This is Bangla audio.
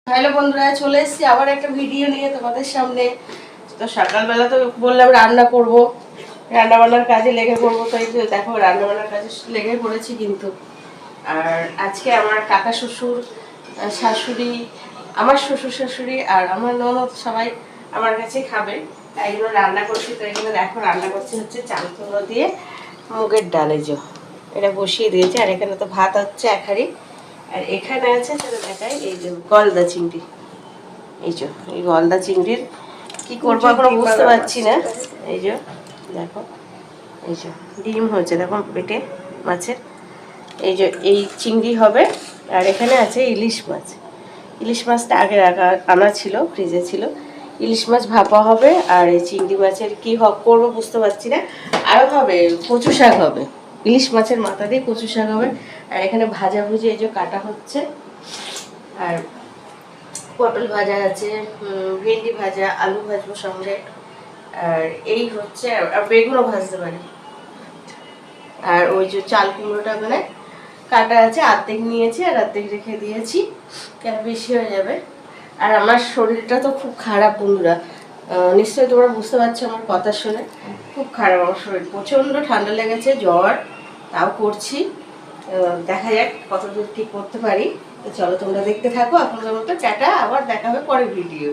হ্যালো বন্ধুরা, চলে এসেছি আবার একটা ভিডিও নিয়ে তোমাদের সামনে। তো সকালবেলা তো বললাম রান্না করব, রান্না বান্নার কাজে লেগে পড়বো। তাই তো দেখো রান্না বান্নার কাজে লেগে পড়েছি কিন্তু। আর আজকে আমার কাকা শ্বশুর, শাশুড়ি, আমার শ্বশুর শাশুড়ি আর আমার ননদ সবাই আমার কাছে খাবে, তাই জন্য রান্না করছি। তো এখানে দেখো রান্না করছি হচ্ছে চাল কুমড়ো দিয়ে মুগের ডালে এটা বসিয়ে দিয়েছি। আর এখানে তো ভাত হচ্ছে এক হাঁড়ি। আর এখানে আছে সেটা দেখাই, এই যে গলদা চিংড়ি। এই গলদা চিংড়ির কি করবো এখনো বুঝতে পারছি না। এই যে দেখো, এই যে ডিম হচ্ছে দেখো পেটে মাছের। এই চিংড়ি হবে। আর এখানে আছে ইলিশ মাছ। ইলিশ মাছটা আগে আনা ছিল, ফ্রিজে ছিল। ইলিশ মাছ ভাপা হবে। আর এই চিংড়ি মাছের কি করবো বুঝতে পারছি না। আরও হবে কচু শাক হবে, ইলিশ মাছের মাথা দিয়ে কচু শাক হবে। আর এখানে ভাজা ভুজি এই যে কাটা হচ্ছে। আর পটল ভাজা আছে, ভেন্ডি ভাজা, আলু ভাজবো সঙ্গে। আর এই হচ্ছে, আর বেগুনও ভাজতে পারি। আর ওই যে চাল কুমড়োটা মানে কাটা আছে, অর্ধেক নিয়েছি আর অর্ধেক রেখে দিয়েছি, কেন বেশি হয়ে যাবে। আর আমার শরীরটা তো খুব খারাপ বন্ধুরা, নিশ্চয়ই তোমরা বুঝতে পারছো আমার কথা শুনে। খুব খারাপ আমার শরীর, প্রচণ্ড ঠান্ডা লেগেছে, জ্বর তাও করছি। দেখা যাক কতদূর ঠিক করতে পারি। তো চলো তোমরা দেখতে থাকো। এখনকার মতো টাটা, আবার দেখা হবে পরের ভিডিও।